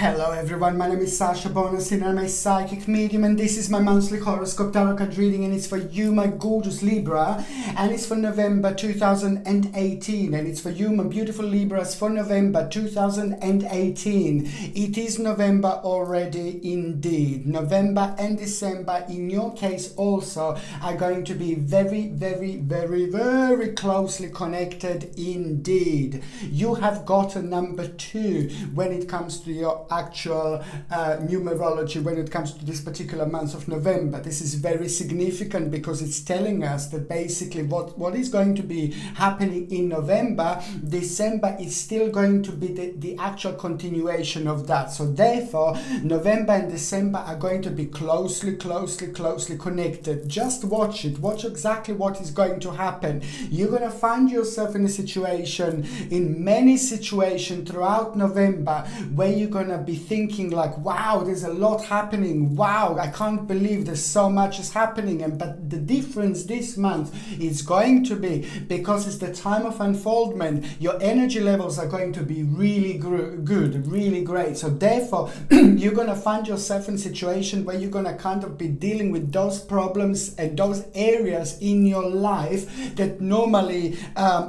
Hello everyone, my name is Sasha Bonasin, I'm a psychic medium, and this is my monthly horoscope tarot card reading, and it's for you, my gorgeous Libra, and it's for November 2018, and it's for you, my beautiful Libras, for November 2018. It is November already indeed. November and December, in your case also, are going to be very, very, very, very closely connected indeed. You have got a number 2 when it comes to your actual numerology when it comes to this particular month of November. This is very significant because it's telling us that basically what is going to be happening in November, December is still going to be the actual continuation of that. So therefore, November and December are going to be closely connected. Just watch it. Watch exactly what is going to happen. You're going to find yourself in a situation, in many situations throughout November, where you're going to be thinking like, wow, there's a lot happening. Wow, I can't believe there's so much is happening. But the difference this month is going to be, because it's the time of unfoldment, your energy levels are going to be really good, really great. So therefore, you're going to find yourself in a situation where you're going to kind of be dealing with those problems and those areas in your life that normally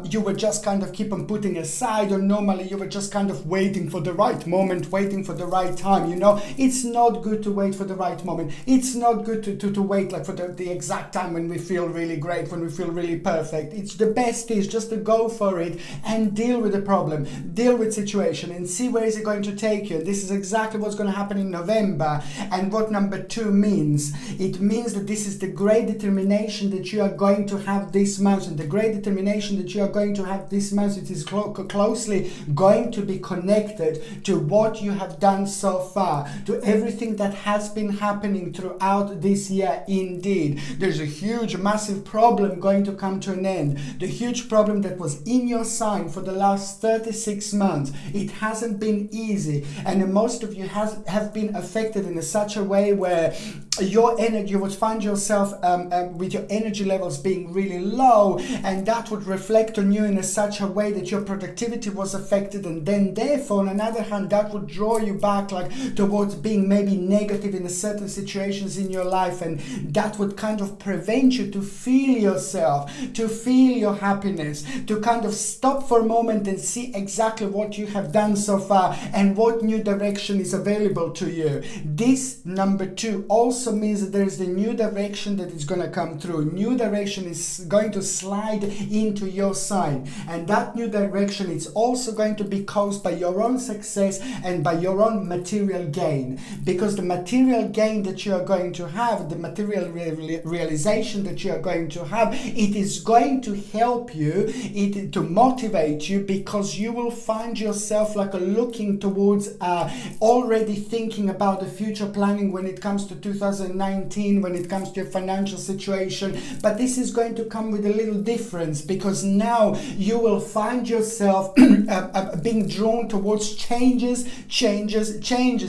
you would just kind of keep on putting aside, or normally you were just kind of waiting for the right moment, waiting for the right time. You know, it's not good to wait for the right moment. It's not good to wait like for the exact time when we feel really great, when we feel really perfect. It's the best is just to go for it and deal with the problem, deal with situation, and see where is it going to take you. And this is exactly what's going to happen in November. And what number 2 means, it means that this is the great determination that you are going to have this month, and the great determination that you are going to have this month, it is closely going to be connected to what you have done so far, to everything that has been happening throughout this year. Indeed, there's a huge massive problem going to come to an end. The huge problem that was in your sign for the last 36 months, it hasn't been easy, and most of you have been affected in such a way where your energy, you would find yourself with your energy levels being really low, and that would reflect on you in such a way that your productivity was affected, and then therefore on another hand that would draw you back like towards being maybe negative in certain situations in your life, and that would kind of prevent you to feel yourself, to feel your happiness, to kind of stop for a moment and see exactly what you have done so far and what new direction is available to you. This number 2 also means that there is a new direction that is going to come through. New direction is going to slide into your sign, and that new direction is also going to be caused by your own success and by your own material gain, because the material gain that you are going to have, the material realization that you are going to have, it is going to help you, to motivate you, because you will find yourself like looking towards already thinking about the future planning when it comes to 2019, when it comes to your financial situation. But this is going to come with a little difference, because now you will find yourself being drawn towards changes,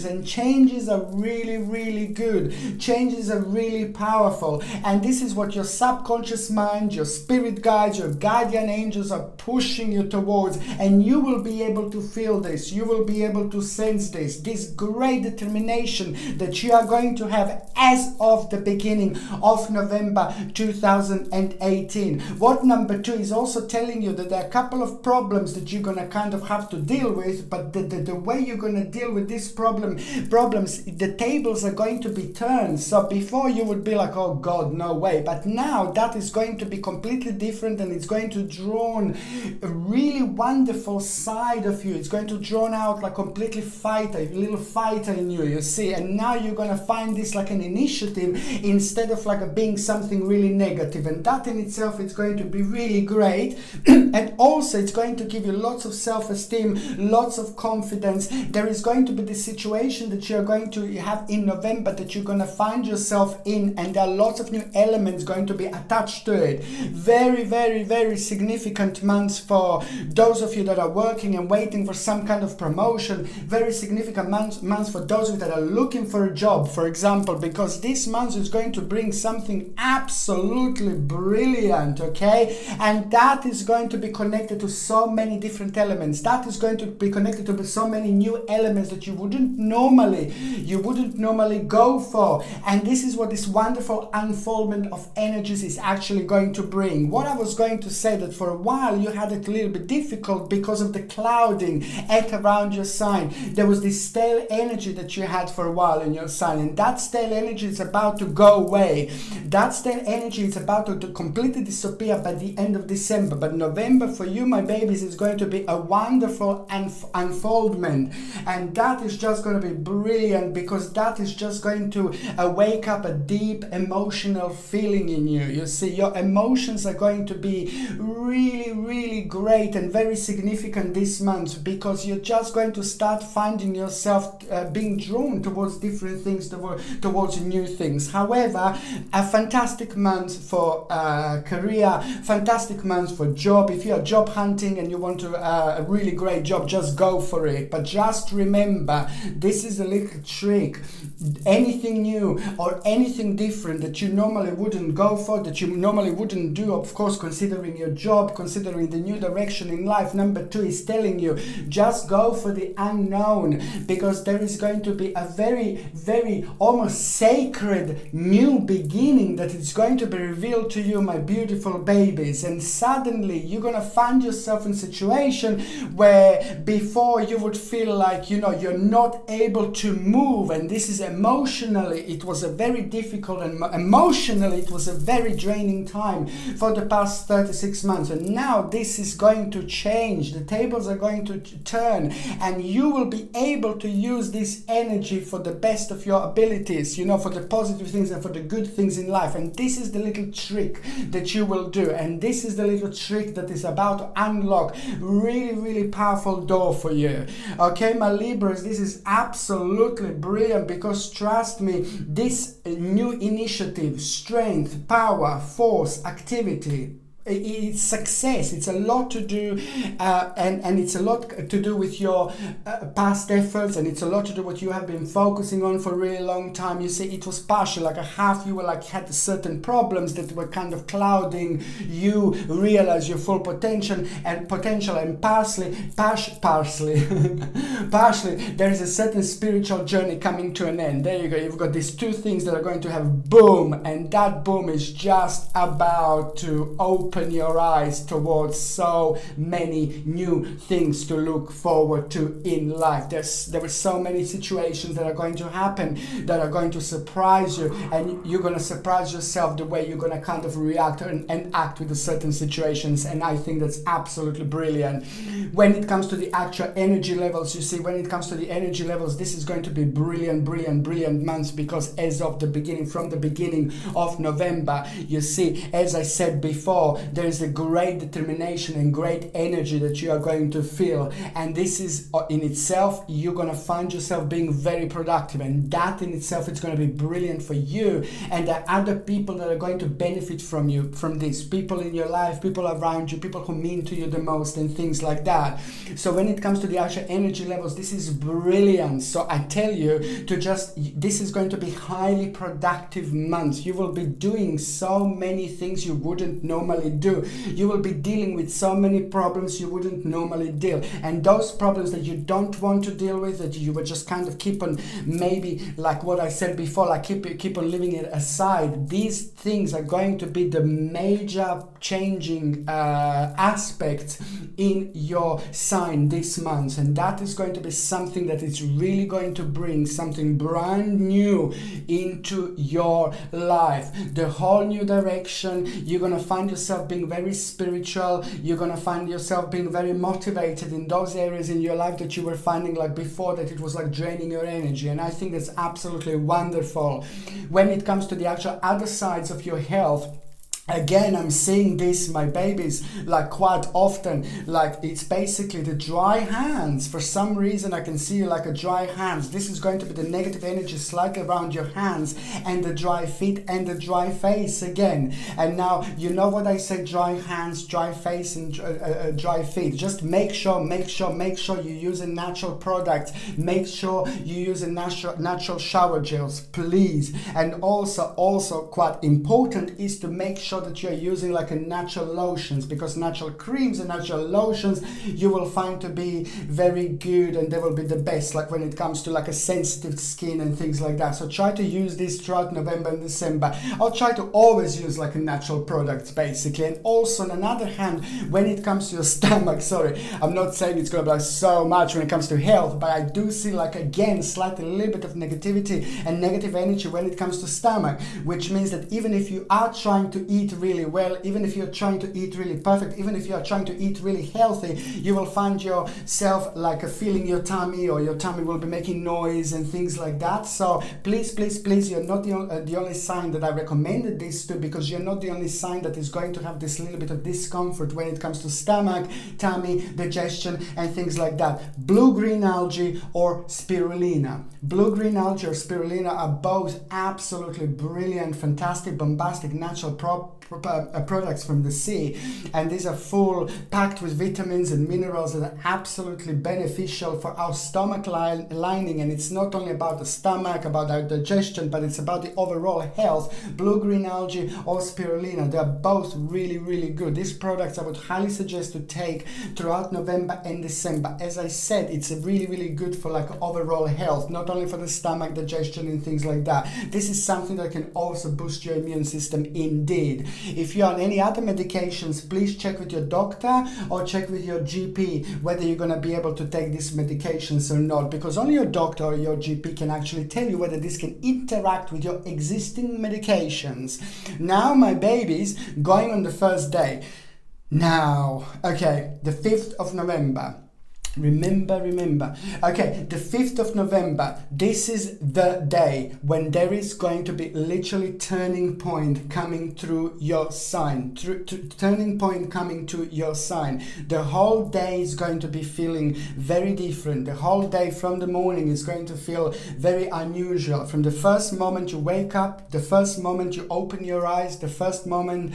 and changes are really good. Changes are really powerful, and this is what your subconscious mind, your spirit guides, your guardian angels are pushing you towards, and you will be able to feel this, you will be able to sense this great determination that you are going to have as of the beginning of November 2018. What number 2 is also telling you that there are a couple of problems that you're going to kind of have to deal with, but the way you're going to deal with these problems, the tables are going to be turned. So before you would be like, oh God, no way, but now that is going to be completely different, and it's going to draw a really wonderful side of you. It's going to draw out like completely fighter, a little fighter in you, you see, and now you're going to find this like an initiative instead of like being something really negative, and that in itself is going to be really great. And also it's going to give you lots of self-esteem, lots of confidence. There is going to be the situation that you're going to have in November that you're going to find yourself in, and there are lots of new elements going to be attached to it. Very significant months for those of you that are working and waiting for some kind of promotion. Very significant months for those of you that are looking for a job, for example, because this month is going to bring something absolutely brilliant, okay? And that is going to be connected to so many different elements. That is going to be connected to so many new elements that you wouldn't normally go for. And this is what this wonderful unfoldment of energies is actually going to bring. What I was going to say, that for a while you had it a little bit difficult because of the clouding at around your sign. There was this stale energy that you had for a while in your sign, and that stale energy is about to go away. That stale energy is about to completely disappear by the end of December. But November for you, my babies, is going to be a wonderful unfoldment, and that is just going to be brilliant, because that is just going to wake up a deep emotional feeling in you. You see, your emotions are going to be really great and very significant this month, because you're just going to start finding yourself being drawn towards different things, towards new things. However, a fantastic month for career, fantastic month for job. If you are job hunting and you want to a really great job, just go for it. But just remember, this is a little trick. Anything new or anything different that you normally wouldn't go for, that you normally wouldn't do, of course, considering your job, considering the new direction in life, number 2 is telling you, just go for the unknown, because there is going to be a very almost sacred new beginning that is going to be revealed to you, my beautiful babies. And suddenly you're going to find yourself in a situation where before you would feel like, you're not able to move, and this is emotionally, it was a very difficult, and emotionally it was a very draining time for the past 36 months. And now this is going to change. The tables are going to turn, and you will be able to use this energy for the best of your abilities, for the positive things and for the good things in life. And this is the little trick that you will do, and this is the little trick that is about to unlock really powerful door for you. Okay, my Libras, this is absolutely brilliant, because trust me, this new initiative, strength, power, force, activity, it's success. It's a lot to do, and it's a lot to do with your past efforts, and it's a lot to do what you have been focusing on for a really long time. You see, it was partial, like a half. You were had certain problems that were kind of clouding you realize your full potential, and partially there is a certain spiritual journey coming to an end. There you go. You've got these two things that are going to have boom, and that boom is just about to open your eyes towards so many new things to look forward to in life. There were so many situations that are going to happen that are going to surprise you, and you're going to surprise yourself the way you're going to kind of react and act with the certain situations. And I think that's absolutely brilliant. When it comes to the actual energy levels, you see, when it comes to the energy levels, this is going to be brilliant months, because as of from the beginning of November, you see, as I said before, there is a great determination and great energy that you are going to feel, and this is in itself, you're going to find yourself being very productive, and that in itself is going to be brilliant for you. And there are other people that are going to benefit from this, people in your life, people around you, people who mean to you the most, and things like that. So when it comes to the actual energy levels, this is brilliant. So I tell you this is going to be highly productive months. You will be doing so many things you wouldn't normally do. You will be dealing with so many problems you wouldn't normally deal, and those problems that you don't want to deal with, that you would just kind of keep on, maybe like what I said before, like keep on leaving it aside. These things are going to be the major changing aspects in your sign this month, and that is going to be something that is really going to bring something brand new into your life. The whole new direction. You're going to find yourself being very spiritual. You're going to find yourself being very motivated in those areas in your life that you were finding like before that it was like draining your energy, and I think that's absolutely wonderful. When it comes to the actual other sides of your health, Again, I'm seeing this, my babies, like quite often, like it's basically the dry hands. For some reason, I can see like a dry hands. This is going to be the negative energy slightly around your hands, and the dry feet and the dry face again. And now, you know what I say, dry hands, dry face, and dry feet. Just make sure you use a natural product. Make sure you use a natural shower gels, please. And also quite important is to make sure that you're using like a natural lotions, because natural creams and natural lotions you will find to be very good, and they will be the best, like when it comes to like a sensitive skin and things like that. So try to use this throughout November and December. I'll try to always use like a natural products basically. And also on another hand, when it comes to your stomach, sorry, I'm not saying it's gonna be like so much when it comes to health, but I do see like again slightly a little bit of negativity and negative energy when it comes to stomach, which means that even if you are trying to eat really well, even if you're trying to eat really perfect, even if you're trying to eat really healthy, you will find yourself like feeling your tummy, or your tummy will be making noise and things like that. So please, you're not the only sign that I recommended this to, because you're not the only sign that is going to have this little bit of discomfort when it comes to stomach, tummy, digestion and things like that. Blue-green algae or spirulina. Blue-green algae or spirulina are both absolutely brilliant, fantastic, bombastic, natural products from the sea, and these are full packed with vitamins and minerals that are absolutely beneficial for our stomach lining. And it's not only about the stomach, about our digestion, but it's about the overall health. Blue-green algae or spirulina, they are both really good. These products I would highly suggest to take throughout November and December. As I said, it's really good for like overall health, not only for the stomach, digestion and things like that. This is something that can also boost your immune system indeed. If you're on any other medications, please check with your doctor or check with your GP whether you're going to be able to take these medications or not, because only your doctor or your GP can actually tell you whether this can interact with your existing medications. Now, my babies, going on the first day. Now, okay, the 5th of November. Remember. Okay, the 5th of November, this is the day when there is going to be literally turning point coming through your sign. Turning point coming to your sign. The whole day is going to be feeling very different. The whole day from the morning is going to feel very unusual. From the first moment you wake up, the first moment you open your eyes, the first moment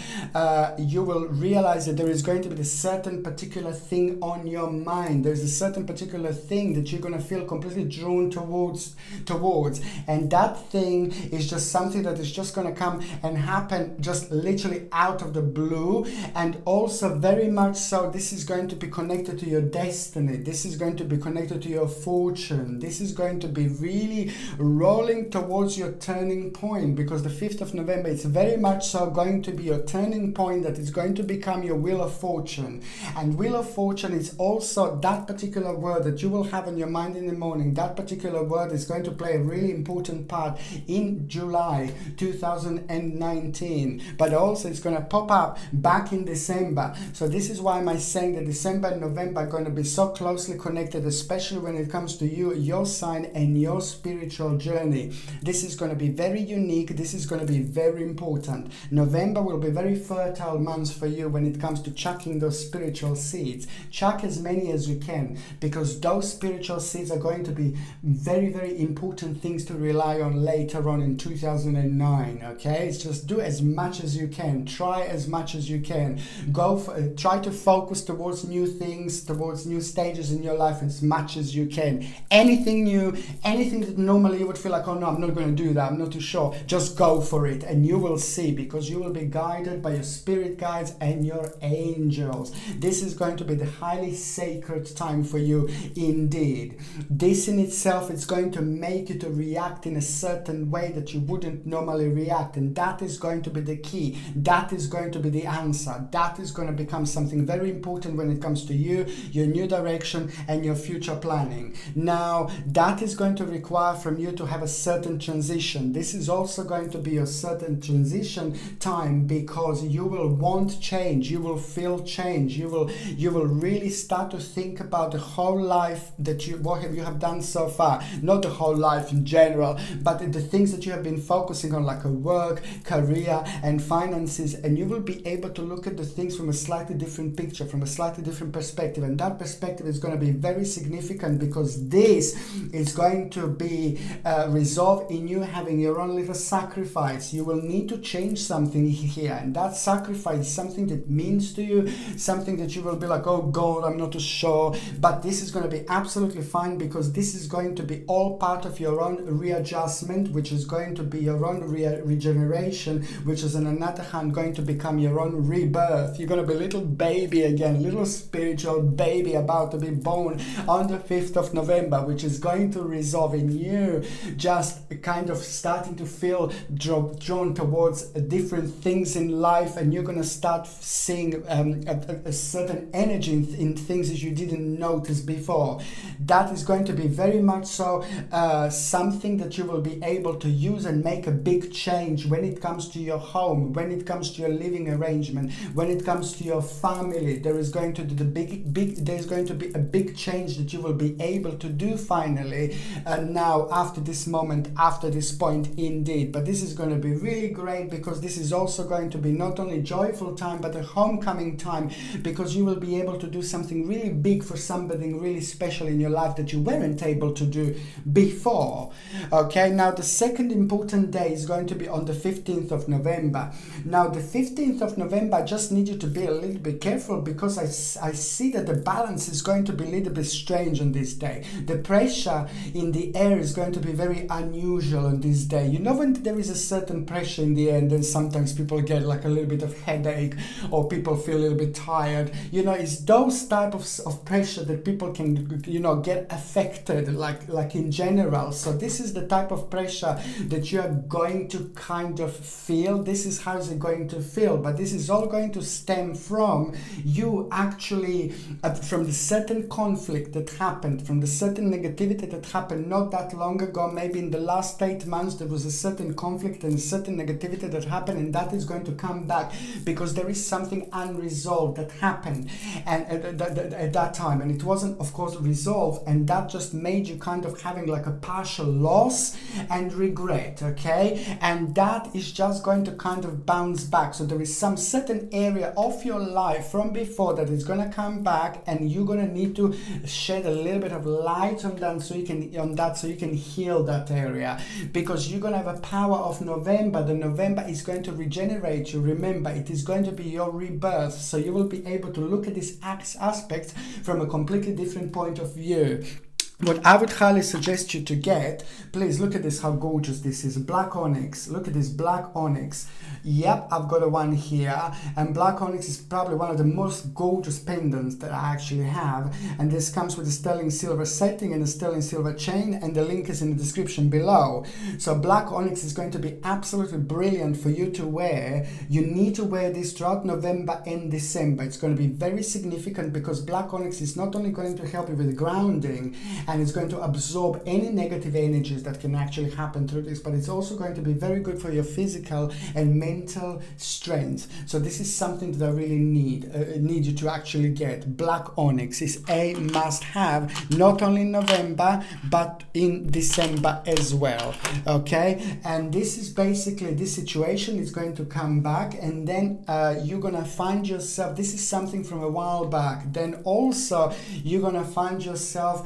you will realize that there is going to be a certain particular thing on your mind. There's a certain particular thing that you're going to feel completely drawn towards, and that thing is just something that is just going to come and happen just literally out of the blue. And also very much so, this is going to be connected to your destiny. This is going to be connected to your fortune. This is going to be really rolling towards your turning point, because the 5th of November is very much so going to be your turning point that is going to become your wheel of fortune. And wheel of fortune is also that particular word that you will have on your mind in the morning. That particular word is going to play a really important part in July 2019, but also it's going to pop up back in December. So this is why I'm saying that December and November are going to be so closely connected, especially when it comes to you, your sign and your spiritual journey. This is going to be very unique. This is going to be very important. November will be very fertile months for you when it comes to chucking those spiritual seeds. Chuck as many as you can, because those spiritual seeds are going to be very important things to rely on later on in 2009. Okay, it's just do as much as you can, try as much as you can, try to focus towards new things, towards new stages in your life as much as you can. Anything new, anything that normally you would feel like, oh no, I'm not going to do that, I'm not too sure, just go for it, and you will see, because you will be guided by your spirit guides and your angels. This is going to be the highly sacred time for you indeed. This in itself is going to make you to react in a certain way that you wouldn't normally react, and that is going to be the key. That is going to be the answer. That is going to become something very important when it comes to you, your new direction and your future planning. Now, that is going to require from you to have a certain transition. This is also going to be a certain transition time, because you will want change, you will feel change, you will really start to think about about the whole life that what you have done so far. Not the whole life in general, but the things that you have been focusing on, like a work, career, and finances. And you will be able to look at the things from a slightly different picture, from a slightly different perspective. And that perspective is going to be very significant, because this is going to be resolved in you having your own little sacrifice. You will need to change something here, and that sacrifice is something that means to you, something that you will be like, oh God, I'm not too sure, but this is going to be absolutely fine, because this is going to be all part of your own readjustment, which is going to be your own regeneration, which is on another hand going to become your own rebirth. You're going to be a little baby again, little spiritual baby about to be born on the 5th of November, which is going to resolve in you just kind of starting to feel drawn towards different things in life, and you're going to start seeing a certain energy in things that you didn't notice before. That is going to be very much so something that you will be able to use and make a big change when it comes to your home, when it comes to your living arrangement, when it comes to your family. There is going to be there's going to be a big change that you will be able to do finally, now after this moment, after this point indeed. But this is going to be really great, because this is also going to be not only joyful time but a homecoming time, because you will be able to do something really big for somebody really special in your life that you weren't able to do before. Okay, now the second important day is going to be on the 15th of November. Now the 15th of November, I just need you to be a little bit careful, because I see that the balance is going to be a little bit strange on this day. The pressure in the air is going to be very unusual on this day. You know, when there is a certain pressure in the air, and then sometimes people get like a little bit of headache, or people feel a little bit tired. You know, it's those type of pressure that people can, you know, get affected like in general. So this is the type of pressure that you are going to kind of feel. This is how it's going to feel, but this is all going to stem from you actually from the certain conflict that happened, from the certain negativity that happened not that long ago. Maybe in the last 8 months there was a certain conflict and a certain negativity that happened, and that is going to come back because there is something unresolved that happened and at that time, and it wasn't of course resolved, and that just made you kind of having like a partial loss and regret. Okay, and that is just going to kind of bounce back. So there is some certain area of your life from before that is going to come back, and you're going to need to shed a little bit of light on that so you can heal that area, because you're going to have a power of November. The November is going to regenerate you. Remember, it is going to be your rebirth, so you will be able to look at this aspect from a completely different point of view. What I would highly suggest you to get, please look at this, how gorgeous this is. Black onyx. Look at this black onyx. Yep, I've got a one here, and black onyx is probably one of the most gorgeous pendants that I actually have, and this comes with a sterling silver setting and a sterling silver chain, and the link is in the description below. So black onyx is going to be absolutely brilliant for you to wear. You need to wear this throughout November and December. It's going to be very significant, because black onyx is not only going to help you with grounding, and it's going to absorb any negative energies that can actually happen through this, but it's also going to be very good for your physical and mental strength. So this is something that I really need you to actually get. Black onyx is a must-have, not only in November but in December as well. Okay, and this is basically, this situation is going to come back, and then you're gonna find yourself, this is something from a while back, then also you're gonna find yourself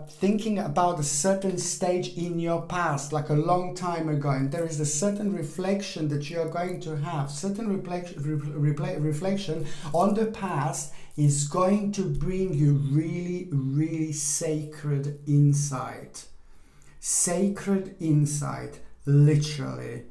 thinking about a certain stage in your past, like a long time ago, and there is a certain reflection that you are going to have. Certain reflection on the past is going to bring you really, really sacred insight. Sacred insight, literally.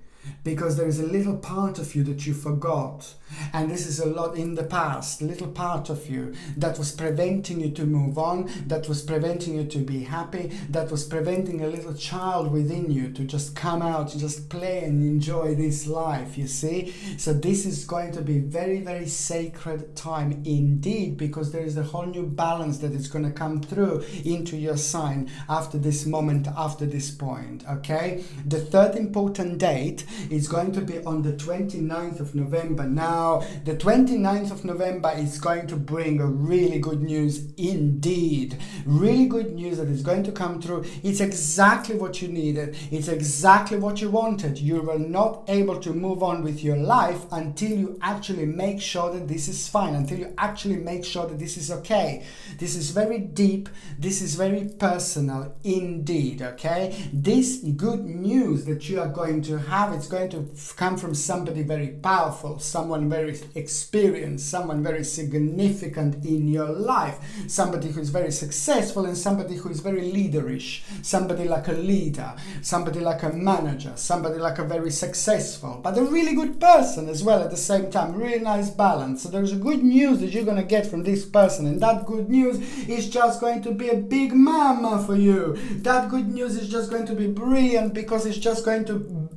Because there is a little part of you that you forgot, and this is a lot in the past, a little part of you that was preventing you to move on, that was preventing you to be happy, that was preventing a little child within you to just come out, to just play and enjoy this life, you see. So this is going to be very, very sacred time indeed, because there is a whole new balance that is going to come through into your sign after this moment, after this point. Okay, the third important date is going to be on the 29th of November. Now, the 29th of November is going to bring a really good news indeed. Really good news that is going to come through. It's exactly what you needed. It's exactly what you wanted. You were not able to move on with your life until you actually make sure that this is fine, until you actually make sure that this is okay. This is very deep. This is very personal indeed, okay? This good news that you are going to have, it's going to come from somebody very powerful, someone very experienced, someone very significant in your life, somebody who is very successful and somebody who is very leaderish, somebody like a leader, somebody like a manager, somebody like a very successful, but a really good person as well at the same time, really nice balance. So there's a good news that you're going to get from this person, and that good news is just going to be a big mama for you. That good news is just going to be brilliant because it's just going to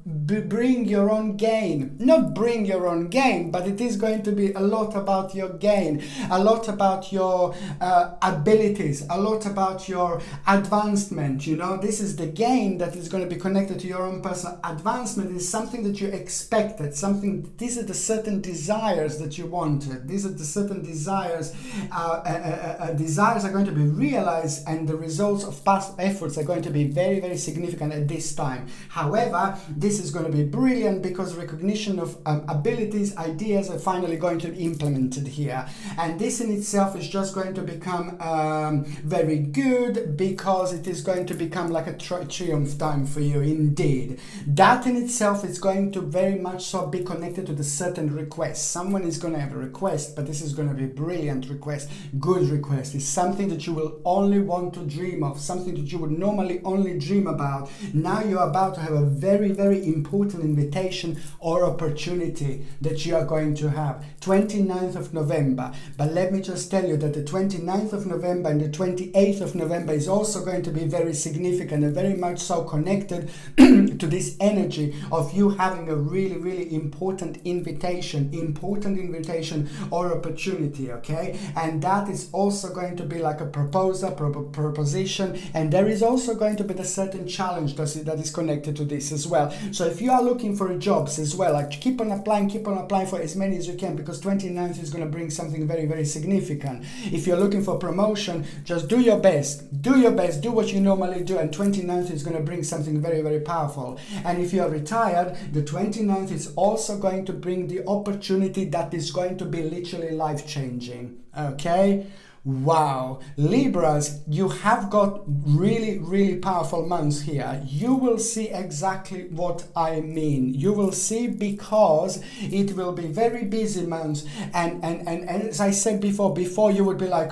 bring your own gain. Not bring your own gain, but it is going to be a lot about your gain, a lot about your abilities, a lot about your advancement. You know, this is the gain that is going to be connected to your own personal advancement. Is something that you expected, something, these are the certain desires that you wanted. These are the certain desires. Desires are going to be realized, and the results of past efforts are going to be very, very significant at this time. However, this is going to be brilliant because recognition of abilities, ideas are finally going to be implemented here. And this in itself is just going to become very good because it is going to become like a triumph time for you indeed. That in itself is going to very much so be connected to the certain request. Someone is going to have a request, but this is going to be a brilliant request, good request. It's something that you will only want to dream of, something that you would normally only dream about. Now you're about to have a very, very important invitation or opportunity that you are going to have. 29th of November. But let me just tell you that the 29th of November and the 28th of November is also going to be very significant and very much so connected to this energy of you having a really, really important invitation or opportunity, okay? And that is also going to be like a proposition, and there is also going to be the certain challenge that is connected to this as well. So if you are looking for jobs as well, like keep on applying for as many as you can, because 29th is going to bring something very, very significant. If you're looking for promotion, just do your best, do what you normally do, and 29th is going to bring something very, very powerful. And if you are retired, the 29th is also going to bring the opportunity that is going to be literally life-changing, okay? Wow, Libras, you have got really, really powerful months here. You will see exactly what I mean. You will see, because it will be very busy months. And as I said before you would be like,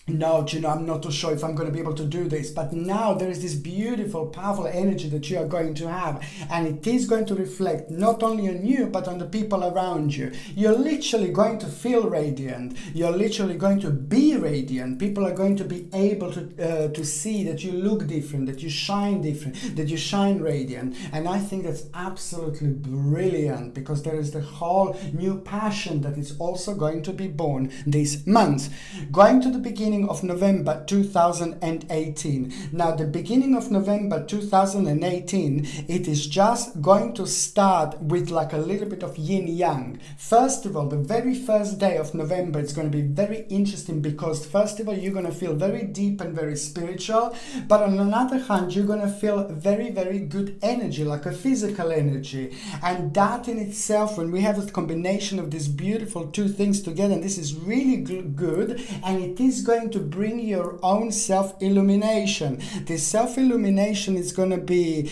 no, I'm not too sure if I'm going to be able to do this. But now there is this beautiful, powerful energy that you are going to have. And it is going to reflect not only on you, but on the people around you. You're literally going to feel radiant. You're literally going to be radiant. People are going to be able to see that you look different, that you shine different, that you shine radiant. And I think that's absolutely brilliant, because there is the whole new passion that is also going to be born this month. Going to the beginning of November 2018. Now, the beginning of November 2018, it is just going to start with like a little bit of yin-yang. First of all, the very first day of November, it's going to be very interesting, because first of all, you're going to feel very deep and very spiritual, but on another hand, you're going to feel very, very good energy, like a physical energy. And that in itself, when we have a combination of these beautiful two things together, and this is really good, and it is going to bring your own self-illumination. This self-illumination is going to be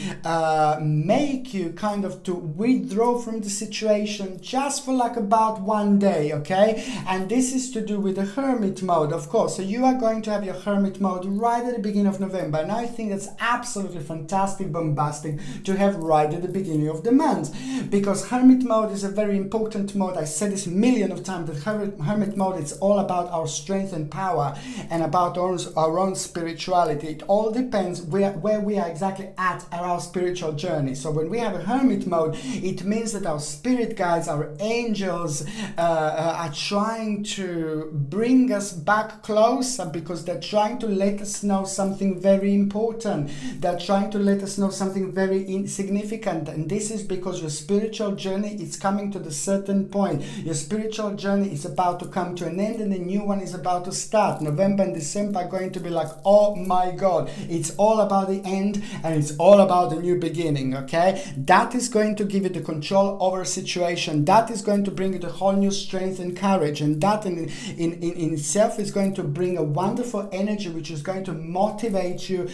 make you kind of to withdraw from the situation just for like about one day, okay? And this is to do with the hermit mode, of course. So you are going to have your hermit mode right at the beginning of November, and I think that's absolutely fantastic, bombastic to have right at the beginning of the month, because hermit mode is a very important mode. I said this a million of times, that hermit mode, it's all about our strength and power. and about our own spirituality. It all depends where we are exactly at our spiritual journey. So when we have a hermit mode, it means that our spirit guides, our angels are trying to bring us back closer, because they're trying to let us know something very important. They're trying to let us know something very insignificant, and this is because your spiritual journey is coming to the certain point. Your spiritual journey is about to come to an end, and a new one is about to start. November and December are going to be like, oh my God, it's all about the end and it's all about the new beginning, okay? That is going to give you the control over a situation. That is going to bring you the whole new strength and courage, and that in itself is going to bring a wonderful energy which is going to motivate you.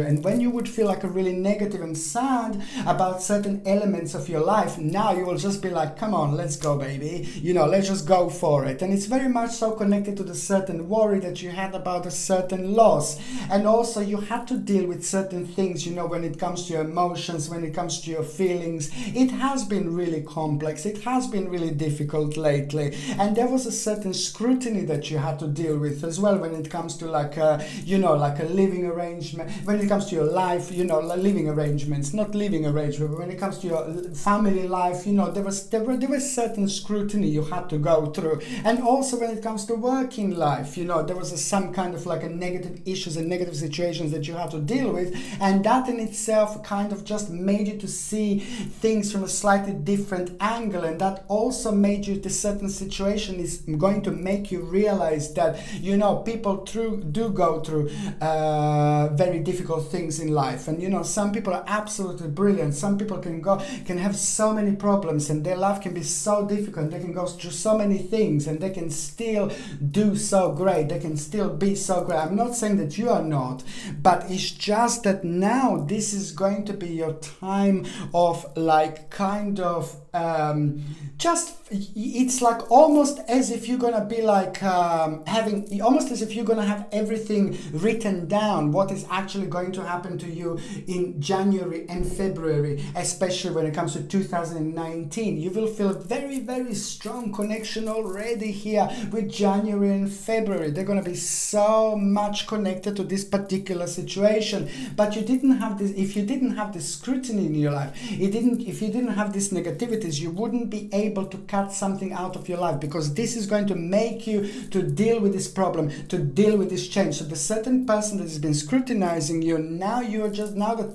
And when you would feel like a really negative and sad about certain elements of your life, now you will just be like, come on, let's go, baby, let's just go for it. And it's very much so connected to the certain worry that you had about a certain loss, and also you had to deal with certain things, when it comes to your emotions, when it comes to your feelings. It has been really complex, it has been really difficult lately, and there was a certain scrutiny that you had to deal with as well when it comes to like a living arrangement, when it comes to your life, living arrangements, not living arrangement, but when it comes to your family life, there was certain scrutiny you had to go through. And also when it comes to working life, there was some kind of like a negative issues and negative situations that you had to deal with, and that in itself kind of just made you to see things from a slightly different angle, and that also made you, this certain situation is going to make you realize that people do go through very difficult things in life, and some people are absolutely brilliant. Some people can have so many problems, and their life can be so difficult. They can go through so many things, and they can still do so great. They can still be so great. I'm not saying that you are not, but it's just that now this is going to be your time of like kind of it's like almost as if you're gonna be like almost as if you're gonna have everything written down, what is actually going to happen to you in January and February, especially when it comes to 2019. You will feel a very, very strong connection already here with January and February. They're gonna be so much connected to this particular situation. But you didn't have this, if you didn't have this scrutiny in your life, if you didn't have this negativities, you wouldn't be able to cut something out of your life, because this is going to make you to deal with this problem, to deal with this change. So the certain person that has been scrutinizing you, now the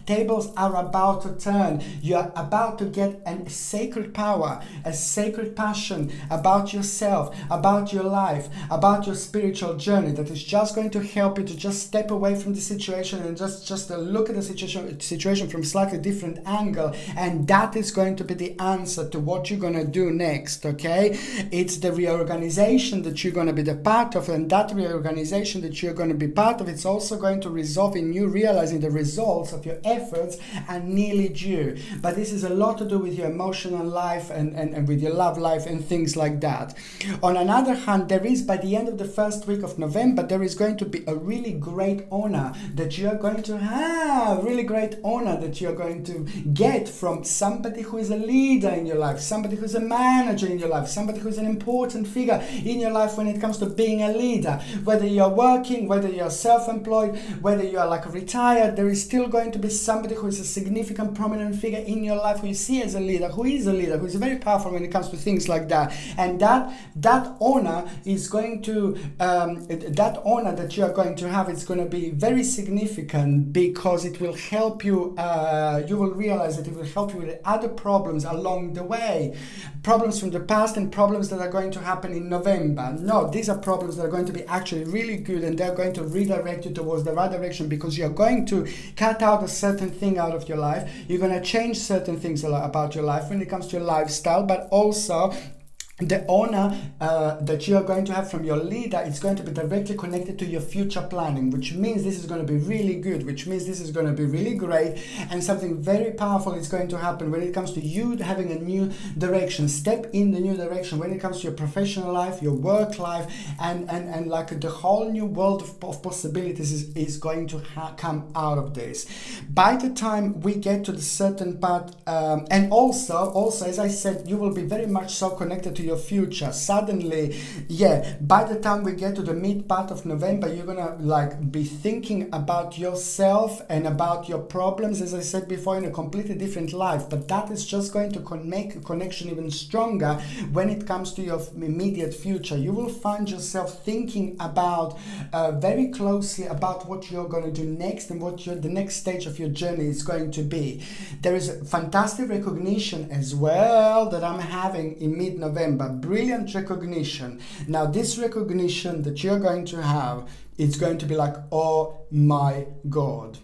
tables are about to turn. You're about to get a sacred power, a sacred passion about yourself, about your life, about your spiritual journey, that is just going to help you to just step away from the situation and just look at the situation from a slightly different angle, and that is going to be the answer to what you're going to do next, okay? It's the reorganization that you're going to be the part of, and that reorganization that you're going to be part of, it's also going to result in you realizing the results of your efforts are nearly due. But this is a lot to do with your emotional life and with your love life and things like that. On another hand, there is, by the end of the first week of November, there is going to be a really great honor that you're going to have, really great honor that you're going to get from somebody who is a leader in your life, somebody who's a manager in your life, somebody who's an important figure in your life when it comes to being a leader. Whether you're working, whether you're self-employed, whether you're like retired, there is still going to be somebody who is a significant, prominent figure in your life who you see as a leader, who is very powerful when it comes to things like that. And that honor is going to, that honor that you are going to have, it's going to be very significant, because it will help you, you will realize that it will help you with other problems along the way. Problems from the past and problems that are going to happen in November. No, these are problems that are going to be actually really good, and they're going to redirect you towards the right direction, because you're going to cut out a certain thing out of your life. You're going to change certain things about your life when it comes to your lifestyle, but also the honor that you are going to have from your leader, it's going to be directly connected to your future planning, which means this is going to be really good, which means this is going to be really great, and something very powerful is going to happen when it comes to you having a new direction, step in the new direction when it comes to your professional life, your work life, and like the whole new world of possibilities is going to come out of this. By the time we get to the certain part, and also as I said, you will be very much so connected to your your future. Suddenly, yeah, by the time we get to the mid part of November, you're gonna like be thinking about yourself and about your problems, as I said before, in a completely different life. But that is just going to make a connection even stronger when it comes to your immediate future. You will find yourself thinking about very closely about what you're going to do next and what the next stage of your journey is going to be. There is fantastic recognition as well that I'm having in mid-November. Brilliant recognition. Now this recognition that you're going to have, it's going to be like, oh my God.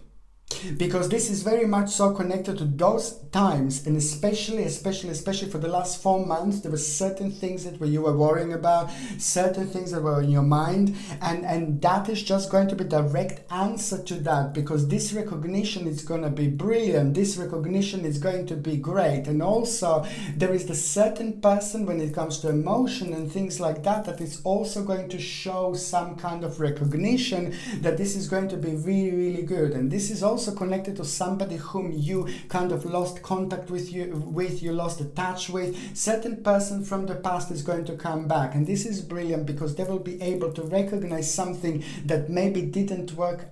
Because this is very much so connected to those times, and especially for the last 4 months, there were certain things that you were worrying about, certain things that were in your mind, and that is just going to be direct answer to that, because this recognition is going to be brilliant, this recognition is going to be great. And also there is the certain person when it comes to emotion and things like that, that is also going to show some kind of recognition that this is going to be really, really good. And this is also connected to somebody whom you kind of lost contact with, you lost touch with. Certain person from the past is going to come back, and this is brilliant because they will be able to recognize something that maybe didn't work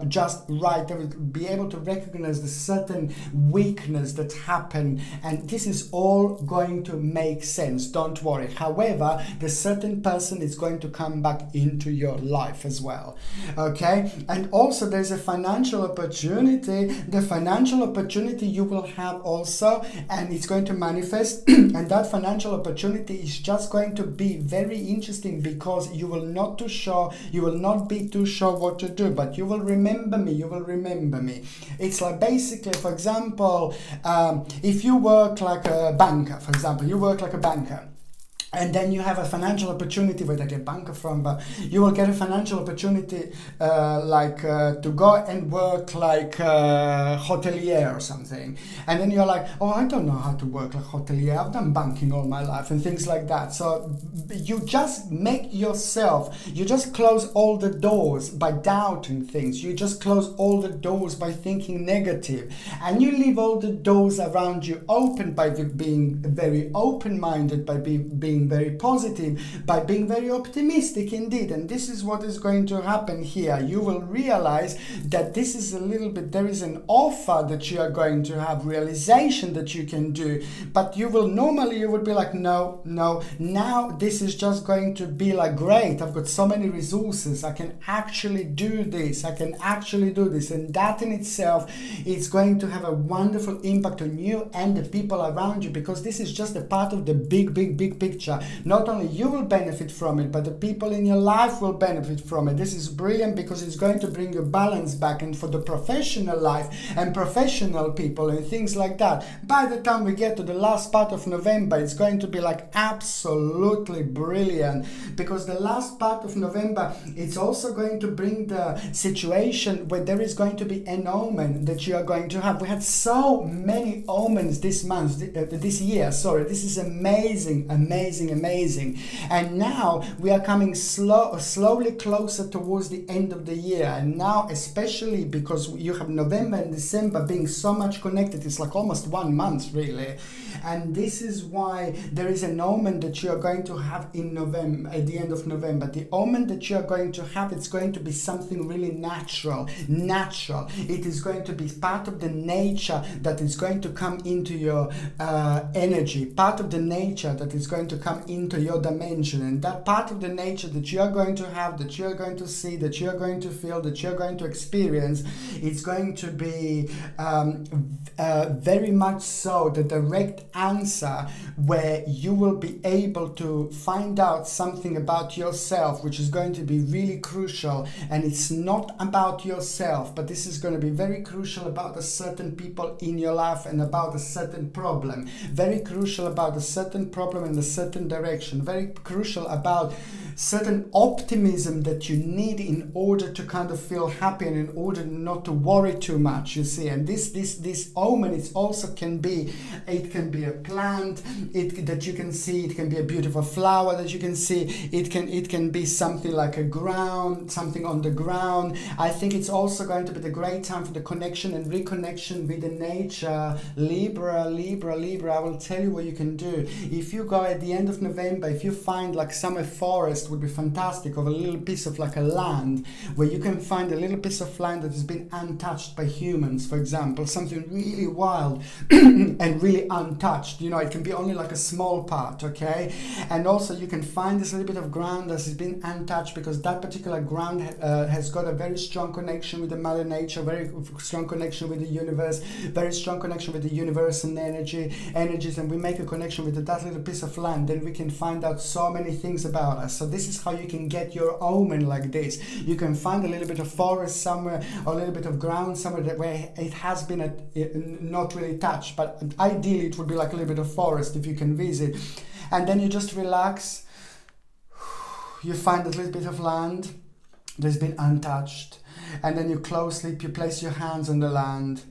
just right. They will be able to recognize the certain weakness that happened, and this is all going to make sense, don't worry. However, the certain person is going to come back into your life as well, okay? And also there's a financial opportunity. The financial opportunity you will have also, and it's going to manifest and that financial opportunity is just going to be very interesting because you will not be too sure what to do, but you will remember me. It's like basically, for example, if you work like a banker, and then you have a financial opportunity, where they get banker from, but you will get a financial opportunity to go and work like hotelier or something. And then you're like, oh, I don't know how to work like hotelier. I've done banking all my life and things like that. So you just you just close all the doors by doubting things. You just close all the doors by thinking negative. And you leave all the doors around you open by being very open-minded, by being very positive, by being very optimistic indeed. And this is what is going to happen here. You will realize that this is there is an offer that you are going to have, realization that you can do, but you would be like, no, now this is just going to be like, great, I've got so many resources, I can actually do this, and that in itself is going to have a wonderful impact on you and the people around you, because this is just a part of the big picture. Not only you will benefit from it, but the people in your life will benefit from it. This is brilliant because it's going to bring you balance back, and for the professional life and professional people and things like that. By the time we get to the last part of November, it's going to be like absolutely brilliant, because the last part of November, it's also going to bring the situation where there is going to be an omen that you are going to have. We had so many omens this year. This is amazing. And now we are coming slowly closer towards the end of the year. And now, especially because you have November and December being so much connected, it's like almost 1 month really. And this is why there is an omen that you are going to have in November, at the end of November. The omen that you are going to have, it's going to be something really natural. It is going to be part of the nature that is going to come into your energy, part of the nature that is going to come into your dimension. And that part of the nature that you are going to have, that you are going to see, that you are going to feel, that you are going to experience, it's going to be very much so the direct answer, where you will be able to find out something about yourself, which is going to be really crucial. And it's not about yourself, but this is going to be very crucial about a certain people in your life and about a certain problem. Very crucial about a certain problem in a certain direction. Very crucial about certain optimism that you need in order to kind of feel happy and in order not to worry too much, you see. And this omen, it also can be a plant that you can see, it can be a beautiful flower that you can see, it can be something like something on the ground. I think it's also going to be the great time for the connection and reconnection with the nature. Libra, I will tell you what you can do. If you go at the end end of November, if you find like summer forest would be fantastic, or a little piece of like a land where you can find a little piece of land that has been untouched by humans, for example, something really wild and really untouched, you know, it can be only like a small part, okay? And also you can find this little bit of ground that has been untouched, because that particular ground has got a very strong connection with the Mother Nature, very strong connection with the universe, very strong connection with the universe and energies, and we make a connection with that little piece of land, then we can find out so many things about us. So this is how you can get your omen like this. You can find a little bit of forest somewhere, or a little bit of ground somewhere where it has been not really touched, but ideally it would be like a little bit of forest if you can visit. And then you just relax, you find a little bit of land that's been untouched, and then you you place your hands on the land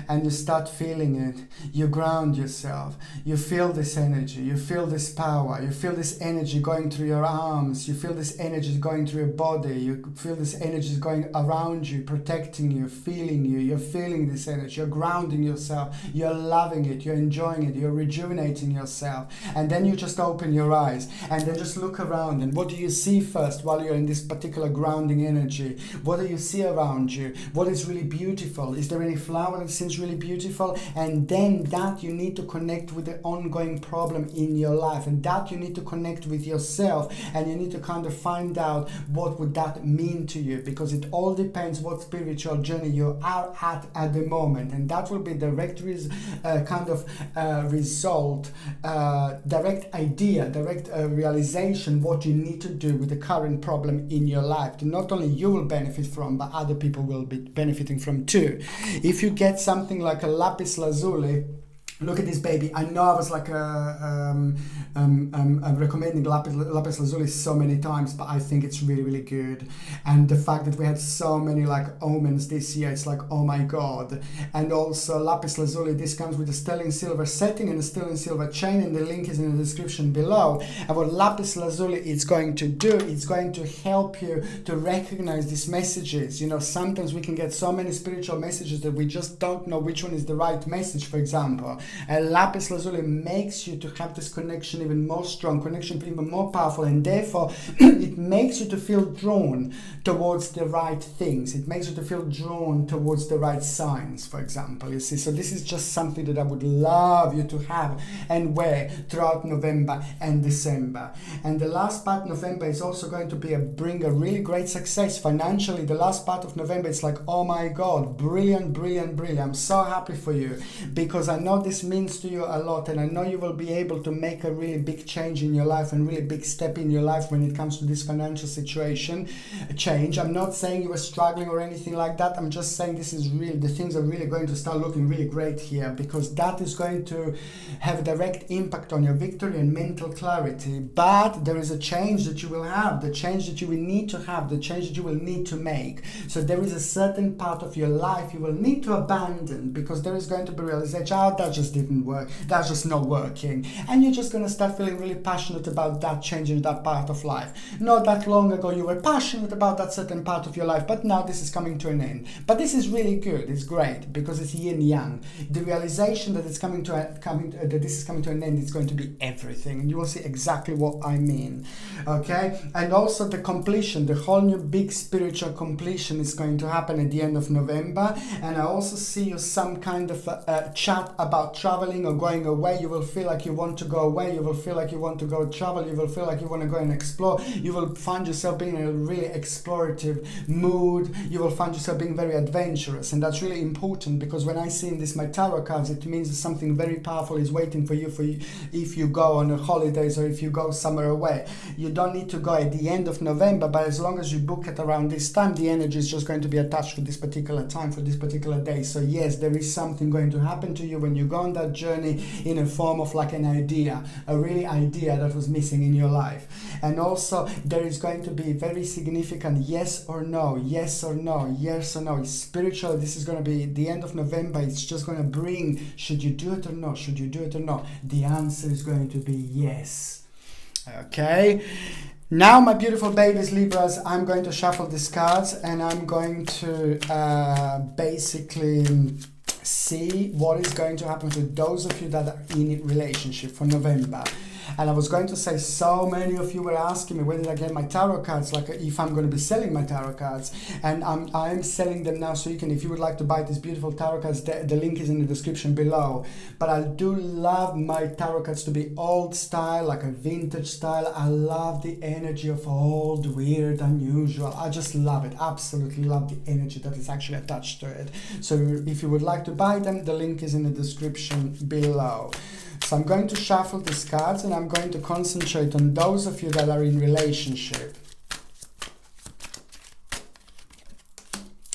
and you start feeling it. You ground yourself, you feel this energy, you feel this power, you feel this energy going through your arms, you feel this energy going through your body, you feel this energy going around you, protecting you, feeling you, you're feeling this energy, you're grounding yourself, you're loving it, you're enjoying it, you're rejuvenating yourself. And then you just open your eyes and then just look around, and what do you see first while you're in this particular grounding energy? What do you see around you? What is really beautiful? Is there any flower that seems really beautiful? And then that you need to connect with the ongoing problem in your life, and that you need to connect with yourself, and you need to kind of find out what would that mean to you, because it all depends what spiritual journey you are at the moment, and that will be direct result, direct idea, direct realization what you need to do with the current problem in your life. And not only you will benefit from, but other people will be benefiting from too. If you get something like a lapis lazuli, look at this baby. I know I was like recommending lapis lazuli so many times, but I think it's really, really good. And the fact that we had so many like omens this year, it's like, oh my God. And also lapis lazuli, this comes with a sterling silver setting and a sterling silver chain, and the link is in the description below. And what lapis lazuli is going to do, it's going to help you to recognize these messages. You know, sometimes we can get so many spiritual messages that we just don't know which one is the right message, for example. And lapis lazuli makes you to have this connection even more strong, connection even more powerful, and therefore it makes you to feel drawn towards the right things. It makes you to feel drawn towards the right signs, for example, you see. So this is just something that I would love you to have and wear throughout November and December. And the last part of November is also going to bring a really great success financially. The last part of November, it's like, oh my God, brilliant, brilliant, brilliant. I'm so happy for you, because I know this means to you a lot, and I know you will be able to make a really big change in your life and really big step in your life when it comes to this financial situation change. I'm not saying you are struggling or anything like that. I'm just saying this is real. The things are really going to start looking really great here, because that is going to have a direct impact on your victory and mental clarity. But there is a change that you will have, the change that you will need to have, the change that you will need to make. So there is a certain part of your life you will need to abandon, because there is going to be realization, oh, that just didn't work, that's just not working, and you're just going to start feeling really passionate about that change in that part of life. Not that long ago you were passionate about that certain part of your life, but now this is coming to an end. But this is really good, it's great, because it's yin yang. The realization that this is coming to an end is going to be everything, and you will see exactly what I mean. Okay, and also the completion, the whole new big spiritual completion is going to happen at the end of November. And I also see you some kind of chat about traveling or going away. You will feel like you want to go away, you will feel like you want to go travel, you will feel like you want to go and explore. You will find yourself being in a really explorative mood, you will find yourself being very adventurous, and that's really important, because when I see in this my tarot cards, it means that something very powerful is waiting for you if you go on holidays or if you go somewhere away. You don't need to go at the end of November, but as long as you book it around this time, the energy is just going to be attached for this particular time, for this particular day. So yes, there is something going to happen to you when you go on that journey in a form of like an idea, a really idea that was missing in your life. And also there is going to be very significant yes or no, yes or no, yes or no. It's spiritual. This is going to be the end of November. It's just going to bring, should you do it or not? Should you do it or not? The answer is going to be yes. Okay. Now, my beautiful babies, Libras, I'm going to shuffle these cards, and I'm going to basically see what is going to happen to those of you that are in a relationship for November. And I was going to say, so many of you were asking me, where did I get my tarot cards, like if I'm going to be selling my tarot cards. And I'm selling them now, so you can, if you would like to buy these beautiful tarot cards, the link is in the description below. But I do love my tarot cards to be old style, like a vintage style. I love the energy of old, weird, unusual. I just love it, absolutely love the energy that is actually attached to it. So if you would like to buy them, the link is in the description below. So I'm going to shuffle these cards and I'm going to concentrate on those of you that are in relationship.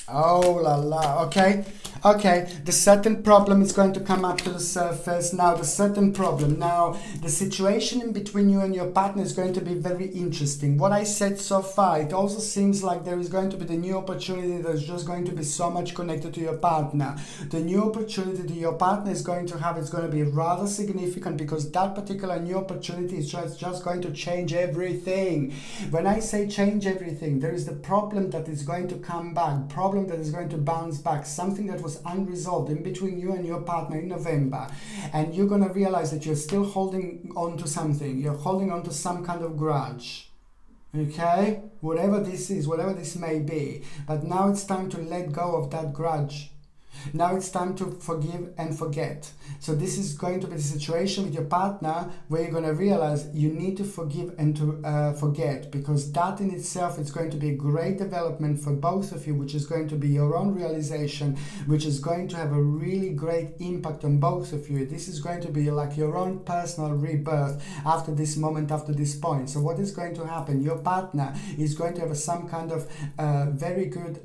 Oh la la, okay. Okay, the certain problem is going to come up to the surface. Now, the certain problem. Now, the situation in between you and your partner is going to be very interesting. What I said so far, it also seems like there is going to be the new opportunity that's just going to be so much connected to your partner. The new opportunity that your partner is going to have is going to be rather significant, because that particular new opportunity is just going to change everything. When I say change everything, there is the problem that is going to come back, problem that is going to bounce back, something that was unresolved in between you and your partner in November, and you're going to realize that you're still holding on to something. You're holding on to some kind of grudge, okay, whatever this is, whatever this may be. But now it's time to let go of that grudge. Now it's time to forgive and forget. So this is going to be the situation with your partner where you're going to realize you need to forgive and to forget, because that in itself is going to be a great development for both of you, which is going to be your own realization, which is going to have a really great impact on both of you. This is going to be like your own personal rebirth after this moment, after this point. So what is going to happen? Your partner is going to have some kind of very good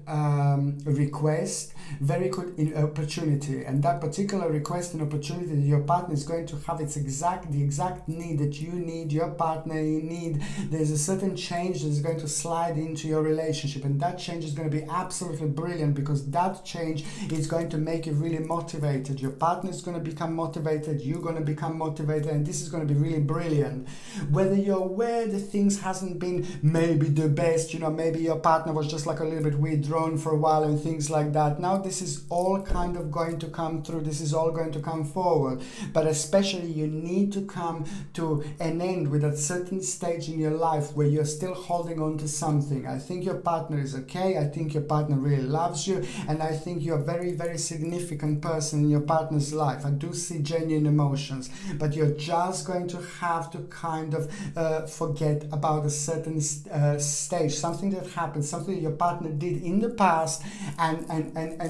request, very good opportunity, and that particular request and opportunity that your partner is going to have, it's the exact need that you need, your partner need. There's a certain change that is going to slide into your relationship, and that change is going to be absolutely brilliant, because that change is going to make you really motivated. Your partner is going to become motivated, you're going to become motivated, and this is going to be really brilliant. Whether you're aware that things hasn't been maybe the best, you know, maybe your partner was just like a little bit withdrawn for a while and things like that. Now this is all kind of going to come through, this is all going to come forward, but especially you need to come to an end with a certain stage in your life where you're still holding on to something. I think your partner is okay, I think your partner really loves you, and I think you're a very, very significant person in your partner's life. I do see genuine emotions, but you're just going to have to kind of forget about a certain stage, something that happened, something that your partner did in the past, and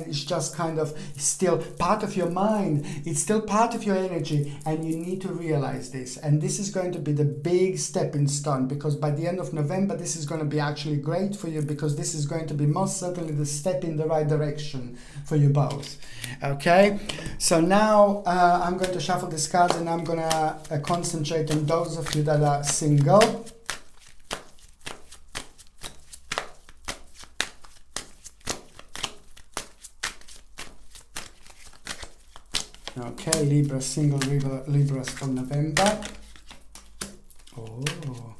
it's just kind of still part of your mind, it's still part of your energy, and you need to realize this. And this is going to be the big stepping stone, because by the end of November this is going to be actually great for you, because this is going to be most certainly the step in the right direction for you both. Okay, so now I'm going to shuffle these cards, and I'm going to concentrate on those of you that are single. Okay, Libra, single Libras for November. Oh.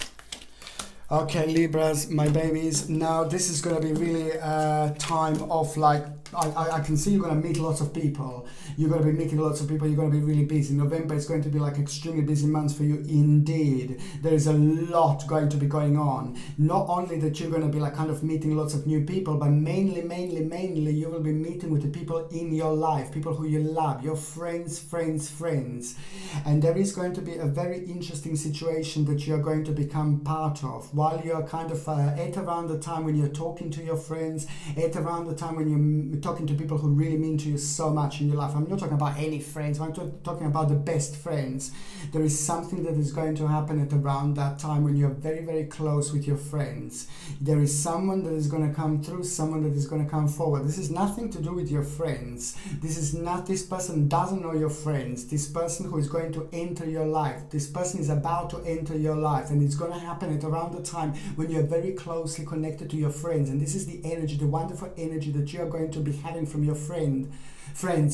Okay, Libras, my babies. Now this is going to be really a time of like, I can see you're going to meet lots of people. You're going to be meeting lots of people. You're going to be really busy. November is going to be like extremely busy month for you indeed. There is a lot going to be going on. Not only that you're going to be like kind of meeting lots of new people, but mainly you will be meeting with the people in your life, people who you love, your friends. And there is going to be a very interesting situation that you're going to become part of while you're kind of at around the time when you're talking to your friends, at around the time when you're talking to people who really mean to you so much in your life. I'm not talking about any friends, I'm talking about the best friends. There is something that is going to happen at around that time when you're very, very close with your friends. There is someone that is going to come through, someone that is going to come forward. This is nothing to do with your friends. This person doesn't know your friends. This person who is going to enter your life, this person is about to enter your life, and it's going to happen at around the time when you're very closely connected to your friends. And this is the energy, the wonderful energy that you're going to be be having from your friends.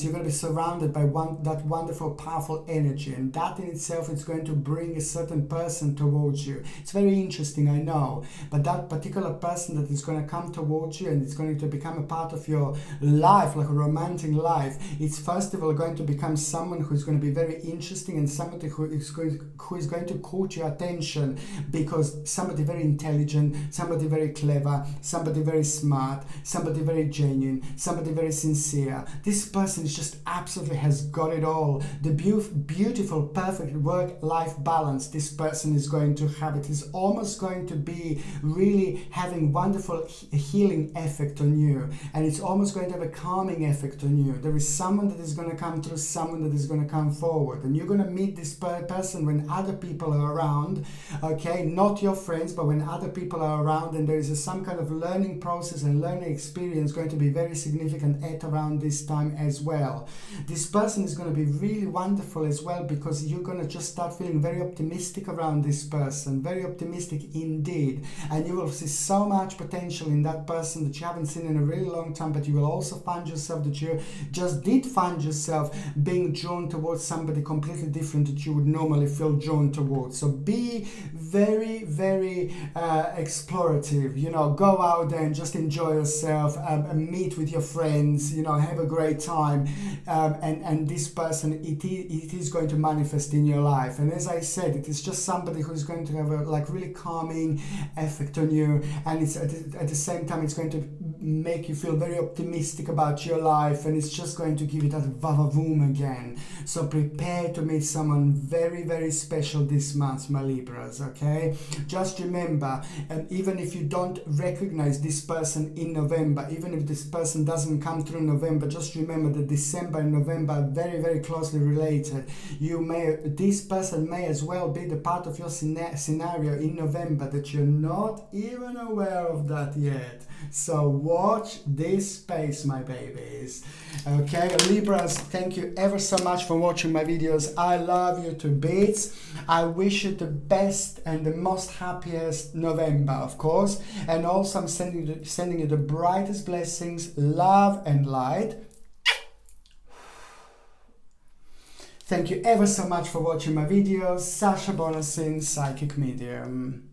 You're going to be surrounded by that wonderful, powerful energy, and that in itself is going to bring a certain person towards you. It's very interesting, I know, but that particular person that is going to come towards you and it's going to become a part of your life, like a romantic life, it's first of all going to become someone who's going to be very interesting and somebody who is going to court your attention, because somebody very intelligent, somebody very clever, somebody very smart, somebody very genuine, somebody very sincere. This person is just absolutely has got it all. The beautiful, perfect work-life balance this person is going to have. It is almost going to be really having wonderful healing effect on you, and it's almost going to have a calming effect on you. There is someone that is going to come through, someone that is going to come forward, and you're going to meet this person when other people are around, okay, not your friends, but when other people are around, and there is some kind of learning process and learning experience going to be very significant at around this time as well. This person is going to be really wonderful as well, because you're going to just start feeling very optimistic around this person, very optimistic indeed, and you will see so much potential in that person that you haven't seen in a really long time. But you will also find yourself that you just did find yourself being drawn towards somebody completely different that you would normally feel drawn towards. So be very, very explorative, you know, go out there and just enjoy yourself, meet with your friends, you know, have a great time, and this person, it is going to manifest in your life. And as I said, it is just somebody who is going to have a like really calming effect on you, and it's at the same time it's going to make you feel very optimistic about your life, and it's just going to give you that va-va-voom again. So prepare to meet someone very, very special this month, my Libras, okay? Just remember, even if you don't recognize this person in November, even if this person doesn't come through November, just remember that December and November are very, very closely related. This person may as well be the part of your scenario in November that you're not even aware of that yet. So watch this space, my babies. Okay, Libras, thank you ever so much for watching my videos. I love you to bits. I wish you the best and the most happiest November, of course. And also I'm sending you the brightest blessings, love and light. Thank you ever so much for watching my videos. Sasha Bonasin, Psychic Medium.